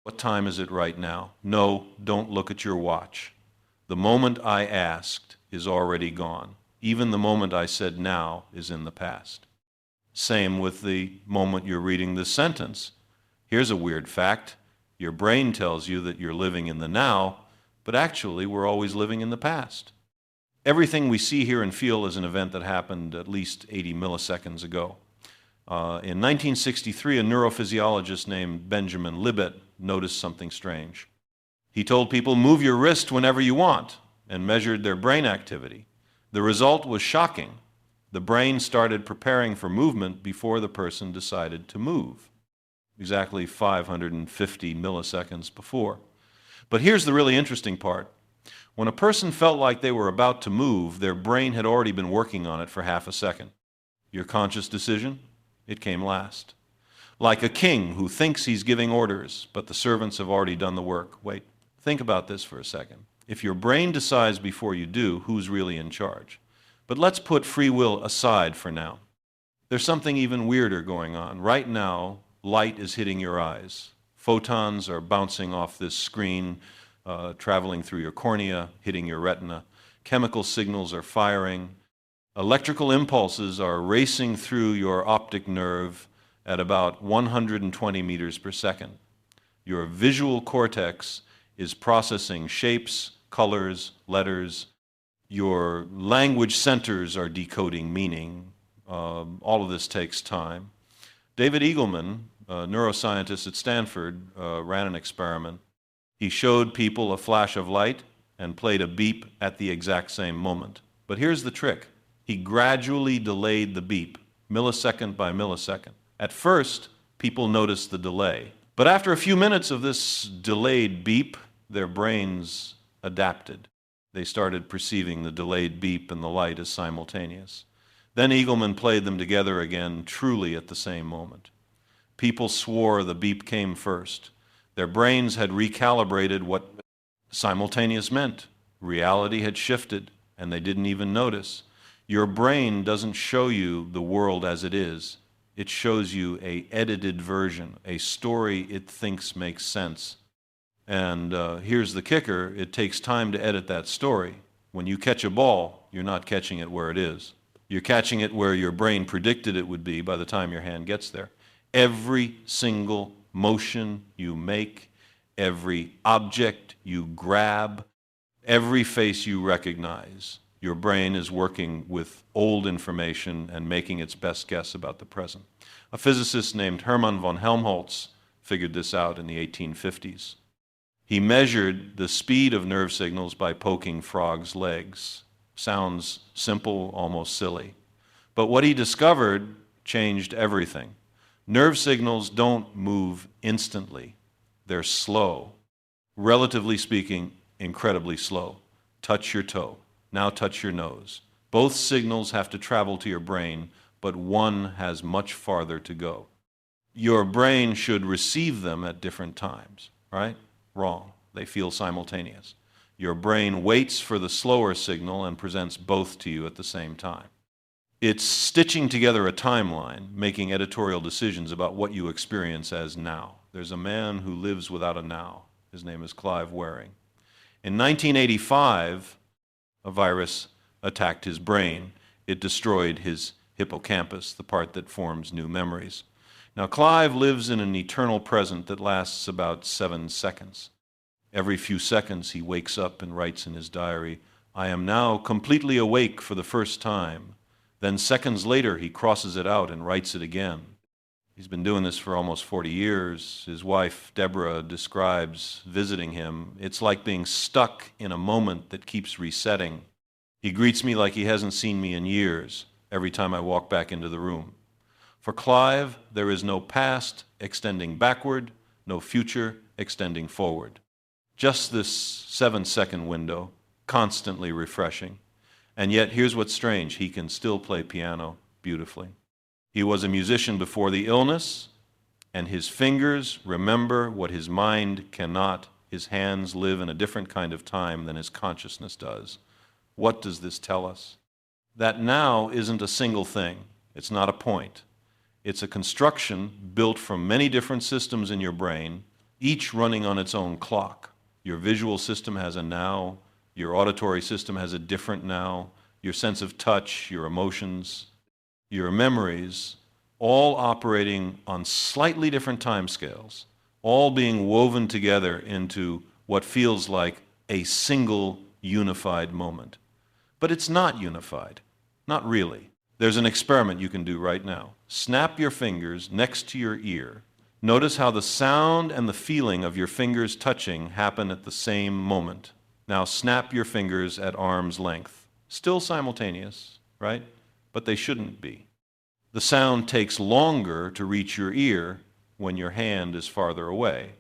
What time is it right now? No, don't look at your watch. The moment I asked is already gone. Even the moment I said now is in the past. Same with the moment you're reading this sentence. Here's a weird fact. Your brain tells you that you're living in the now, but actually we're always living in the past. Everything we see, hear, and feel is an event that happened at least 80 milliseconds ago. In 1963, a neurophysiologist named Benjamin Libet noticed something strange. He told people, move your wrist whenever you want, and measured their brain activity. The result was shocking. The brain started preparing for movement before the person decided to move, exactly 550 milliseconds before. But here's the really interesting part. When a person felt like they were about to move, their brain had already been working on it for half a second. Your conscious decision? It came last. Like a king who thinks he's giving orders, but the servants have already done the work. Wait, think about this for a second. If your brain decides before you do, who's really in charge? But let's put free will aside for now. There's something even weirder going on. Right now, light is hitting your eyes. Photons are bouncing off this screen, traveling through your cornea, hitting your retina. Chemical signals are firing. Electrical impulses are racing through your optic nerve at about 120 meters per second. Your visual cortex is processing shapes, colors, letters. Your language centers are decoding meaning. All of this takes time. David Eagleman, a neuroscientist at Stanford, ran an experiment. He showed people a flash of light and played a beep at the exact same moment. But here's the trick. He gradually delayed the beep, millisecond by millisecond. At first, people noticed the delay. But after a few minutes of this delayed beep, their brains adapted. They started perceiving the delayed beep and the light as simultaneous. Then Eagleman played them together again, truly at the same moment. People swore the beep came first. Their brains had recalibrated what simultaneous meant. Reality had shifted, and they didn't even notice. Your brain doesn't show you the world as it is. It shows you an edited version, a story it thinks makes sense. And here's the kicker, it takes time to edit that story. When you catch a ball, you're not catching it where it is. You're catching it where your brain predicted it would be by the time your hand gets there. Every single motion you make, every object you grab, every face you recognize, your brain is working with old information and making its best guess about the present. A physicist named Hermann von Helmholtz figured this out in the 1850s. He measured the speed of nerve signals by poking frogs' legs. Sounds simple, almost silly. But what he discovered changed everything. Nerve signals don't move instantly. They're slow. Relatively speaking, incredibly slow. Touch your toe. Now touch your nose. Both signals have to travel to your brain, but one has much farther to go. Your brain should receive them at different times, right? Wrong. They feel simultaneous. Your brain waits for the slower signal and presents both to you at the same time. It's stitching together a timeline, making editorial decisions about what you experience as now. There's a man who lives without a now. His name is Clive Wearing. In 1985, a virus attacked his brain. It destroyed his hippocampus, the part that forms new memories. Now, Clive lives in an eternal present that lasts about 7 seconds. Every few seconds, he wakes up and writes in his diary, "I am now completely awake for the first time." Then seconds later, he crosses it out and writes it again. He's been doing this for almost 40 years. His wife, Deborah, describes visiting him. It's like being stuck in a moment that keeps resetting. He greets me like he hasn't seen me in years every time I walk back into the room. For Clive, there is no past extending backward, no future extending forward. Just this 7-second window, constantly refreshing. And yet, here's what's strange. He can still play piano beautifully. He was a musician before the illness, and his fingers remember what his mind cannot. His hands live in a different kind of time than his consciousness does. What does this tell us? That now isn't a single thing. It's not a point. It's a construction built from many different systems in your brain, each running on its own clock. Your visual system has a now, your auditory system has a different now, your sense of touch, your emotions, your memories, all operating on slightly different timescales, all being woven together into what feels like a single unified moment. But it's not unified, not really. There's an experiment you can do right now. Snap your fingers next to your ear. Notice how the sound and the feeling of your fingers touching happen at the same moment. Now snap your fingers at arm's length. Still simultaneous, right? But they shouldn't be. The sound takes longer to reach your ear when your hand is farther away.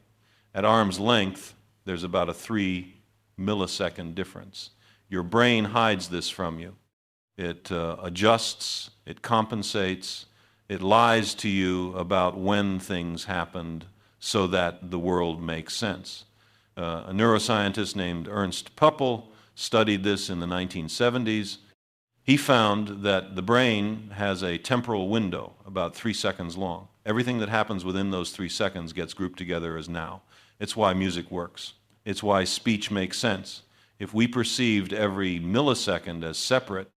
At arm's length, there's about a 3-millisecond difference. Your brain hides this from you. It adjusts, it compensates, it lies to you about when things happened so that the world makes sense. A neuroscientist named Ernst Puppel studied this in the 1970s. He found that the brain has a temporal window about 3 seconds long. Everything that happens within those 3 seconds gets grouped together as now. It's why music works. It's why speech makes sense. If we perceived every millisecond as separate,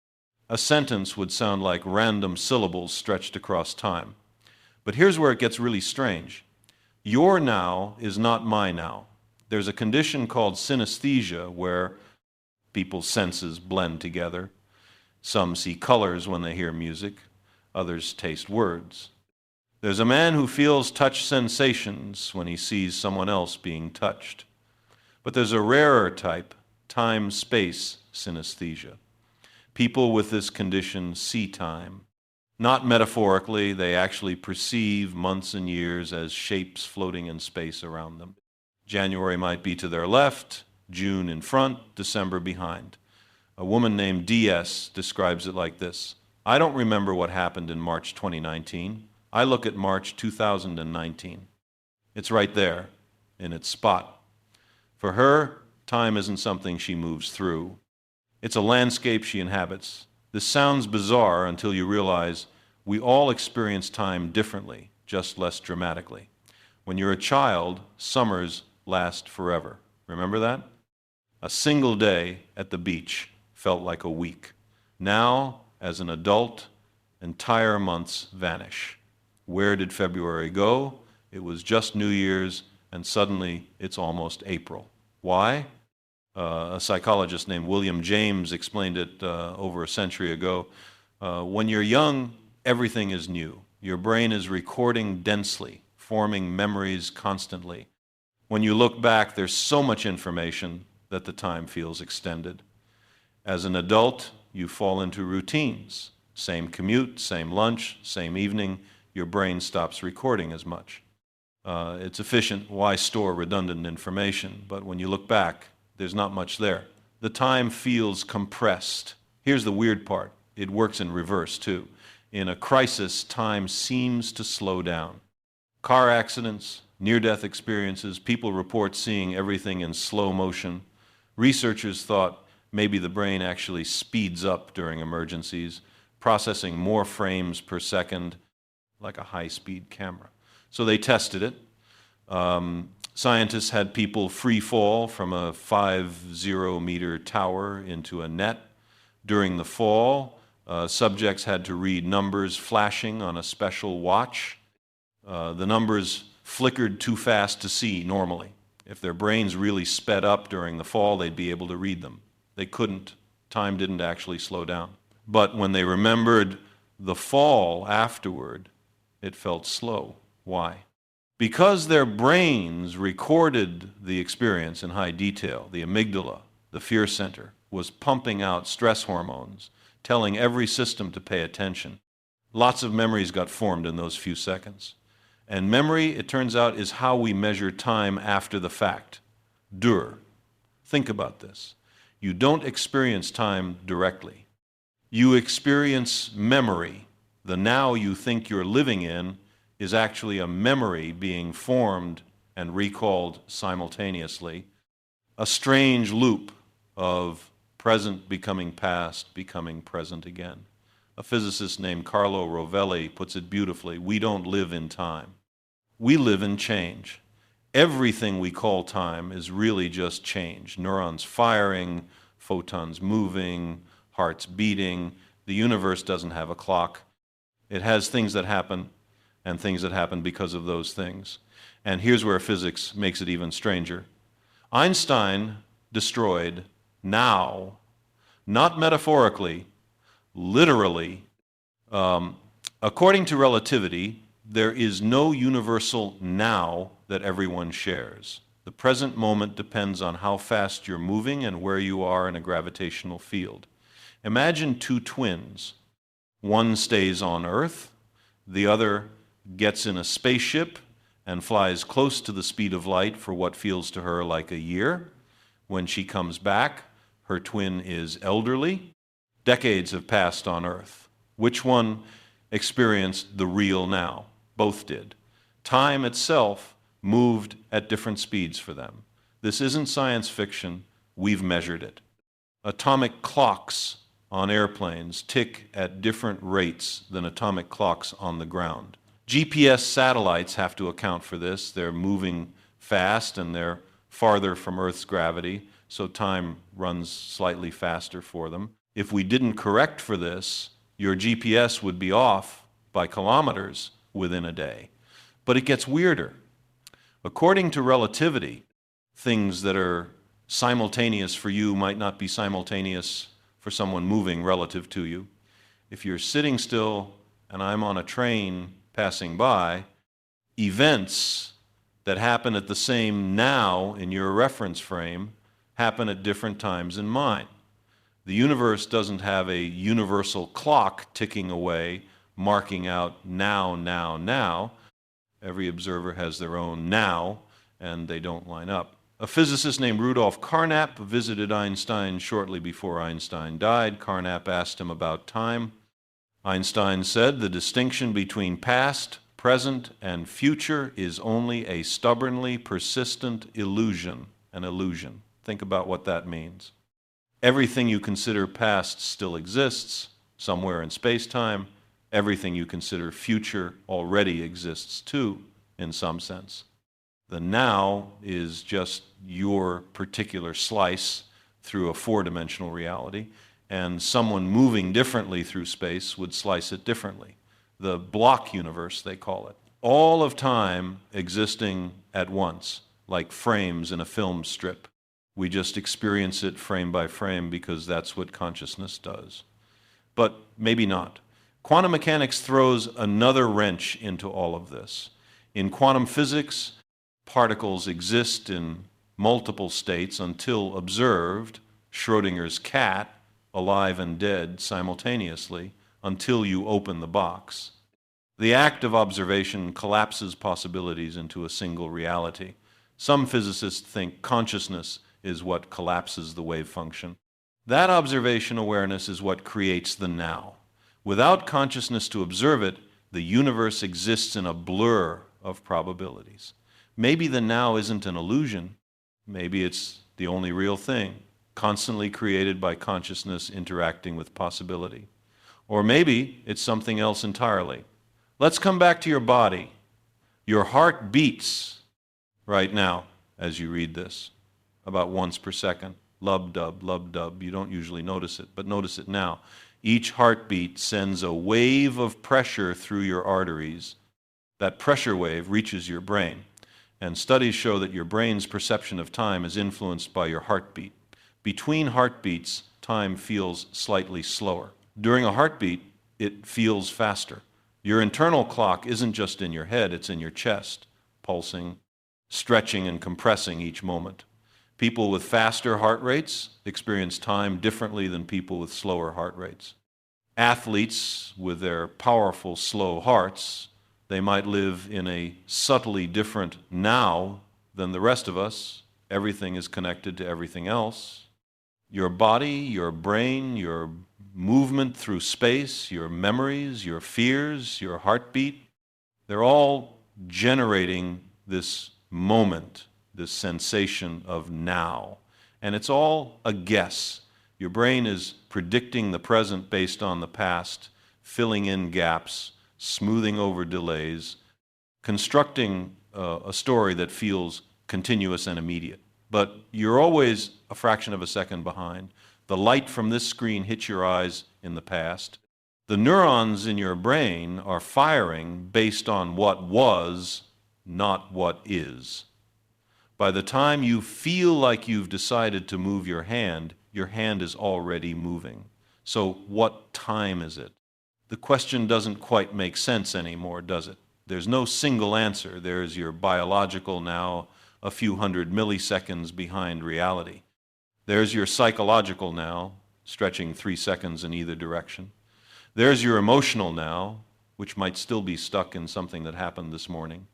a sentence would sound like random syllables stretched across time. But here's where it gets really strange. Your now is not my now. There's a condition called synesthesia where people's senses blend together. Some see colors when they hear music, others taste words. There's a man who feels touch sensations when he sees someone else being touched. But there's a rarer type, time-space synesthesia. People with this condition see time. Not metaphorically, they actually perceive months and years as shapes floating in space around them. January might be to their left, June in front, December behind. A woman named DS describes it like this: I don't remember what happened in March 2019. I look at March 2019. It's right there, in its spot. For her, time isn't something she moves through. It's a landscape she inhabits. This sounds bizarre until you realize we all experience time differently, just less dramatically. When you're a child, summers last forever. Remember that? A single day at the beach felt like a week. Now, as an adult, entire months vanish. Where did February go? It was just New Year's, and suddenly it's almost April. Why? A psychologist named William James explained it over a century ago. When you're young, everything is new. Your brain is recording densely, forming memories constantly. When you look back, there's so much information that the time feels extended. As an adult, you fall into routines. Same commute, same lunch, same evening. Your brain stops recording as much. It's efficient. Why store redundant information? But when you look back, there's not much there. The time feels compressed. Here's the weird part. It works in reverse, too. In a crisis, time seems to slow down. Car accidents, near-death experiences, people report seeing everything in slow motion. Researchers thought maybe the brain actually speeds up during emergencies, processing more frames per second, like a high-speed camera. So they tested it. Scientists had people free fall from a 50-meter tower into a net. During the fall, subjects had to read numbers flashing on a special watch. The numbers flickered too fast to see normally. If their brains really sped up during the fall, they'd be able to read them. They couldn't. Time didn't actually slow down. But when they remembered the fall afterward, it felt slow. Why? Because their brains recorded the experience in high detail. The amygdala, the fear center, was pumping out stress hormones, telling every system to pay attention. Lots of memories got formed in those few seconds. And memory, it turns out, is how we measure time after the fact. Dur. Think about this. You don't experience time directly. You experience memory. The now you think you're living in is actually a memory being formed and recalled simultaneously. A strange loop of present becoming past, becoming present again. A physicist named Carlo Rovelli puts it beautifully. We don't live in time. We live in change. Everything we call time is really just change. Neurons firing, photons moving, hearts beating. The universe doesn't have a clock. It has things that happen and things that happen because of those things. And here's where physics makes it even stranger. Einstein destroyed now, not metaphorically, literally. According to relativity, there is no universal now that everyone shares. The present moment depends on how fast you're moving and where you are in a gravitational field. Imagine two twins. One stays on Earth, the other gets in a spaceship and flies close to the speed of light for what feels to her like a year. When she comes back, her twin is elderly. Decades have passed on Earth. Which one experienced the real now? Both did. Time itself moved at different speeds for them. This isn't science fiction. We've measured it. Atomic clocks on airplanes tick at different rates than atomic clocks on the ground. GPS satellites have to account for this. They're moving fast and they're farther from Earth's gravity, so time runs slightly faster for them. If we didn't correct for this, your GPS would be off by kilometers within a day. But it gets weirder. According to relativity, things that are simultaneous for you might not be simultaneous for someone moving relative to you. If you're sitting still and I'm on a train passing by, events that happen at the same now in your reference frame happen at different times in mine. The universe doesn't have a universal clock ticking away, marking out now, now, now. Every observer has their own now, and they don't line up. A physicist named Rudolf Carnap visited Einstein shortly before Einstein died. Carnap asked him about time. Einstein said, "The distinction between past, present, and future is only a stubbornly persistent illusion." An illusion. Think about what that means. Everything you consider past still exists somewhere in space-time. Everything you consider future already exists too, in some sense. The now is just your particular slice through a four-dimensional reality, and someone moving differently through space would slice it differently. The block universe, they call it. All of time existing at once, like frames in a film strip. We just experience it frame by frame because that's what consciousness does. But maybe not. Quantum mechanics throws another wrench into all of this. In quantum physics, particles exist in multiple states until observed, Schrödinger's cat, alive and dead simultaneously, until you open the box. The act of observation collapses possibilities into a single reality. Some physicists think consciousness is what collapses the wave function. That observation awareness is what creates the now. Without consciousness to observe it, the universe exists in a blur of probabilities. Maybe the now isn't an illusion. Maybe it's the only real thing, constantly created by consciousness interacting with possibility. Or maybe it's something else entirely. Let's come back to your body. Your heart beats right now as you read this, about once per second. Lub-dub, lub-dub. You don't usually notice it, but notice it now. Each heartbeat sends a wave of pressure through your arteries. That pressure wave reaches your brain. And studies show that your brain's perception of time is influenced by your heartbeat. Between heartbeats, time feels slightly slower. During a heartbeat, it feels faster. Your internal clock isn't just in your head, it's in your chest, pulsing, stretching, and compressing each moment. People with faster heart rates experience time differently than people with slower heart rates. Athletes with their powerful, slow hearts, they might live in a subtly different now than the rest of us. Everything is connected to everything else. Your body, your brain, your movement through space, your memories, your fears, your heartbeat, they're all generating this moment, this sensation of now. And it's all a guess. Your brain is predicting the present based on the past, filling in gaps, smoothing over delays, constructing a story that feels continuous and immediate. But you're always a fraction of a second behind. The light from this screen hits your eyes in the past. The neurons in your brain are firing based on what was, not what is. By the time you feel like you've decided to move your hand is already moving. So what time is it? The question doesn't quite make sense anymore, does it? There's no single answer. There's your biological now, a few hundred milliseconds behind reality. There's your psychological now, stretching 3 seconds in either direction. There's your emotional now, which might still be stuck in something that happened this morning.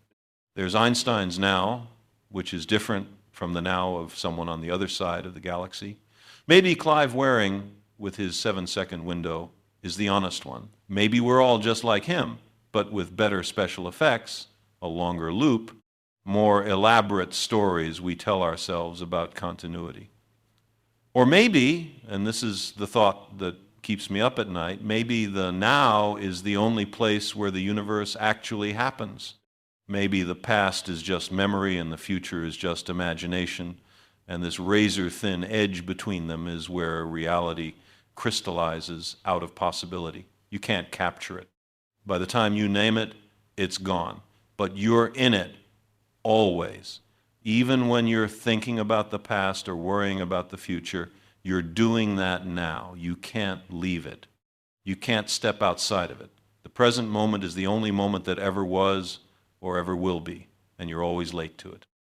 There's Einstein's now, which is different from the now of someone on the other side of the galaxy. Maybe Clive Wearing, with his 7-second window, is the honest one. Maybe we're all just like him, but with better special effects, a longer loop, more elaborate stories we tell ourselves about continuity. Or maybe, and this is the thought that keeps me up at night, maybe the now is the only place where the universe actually happens. Maybe the past is just memory and the future is just imagination, and this razor-thin edge between them is where reality crystallizes out of possibility. You can't capture it. By the time you name it, it's gone. But you're in it always. Even when you're thinking about the past or worrying about the future, you're doing that now. You can't leave it. You can't step outside of it. The present moment is the only moment that ever was or ever will be, and you're always late to it.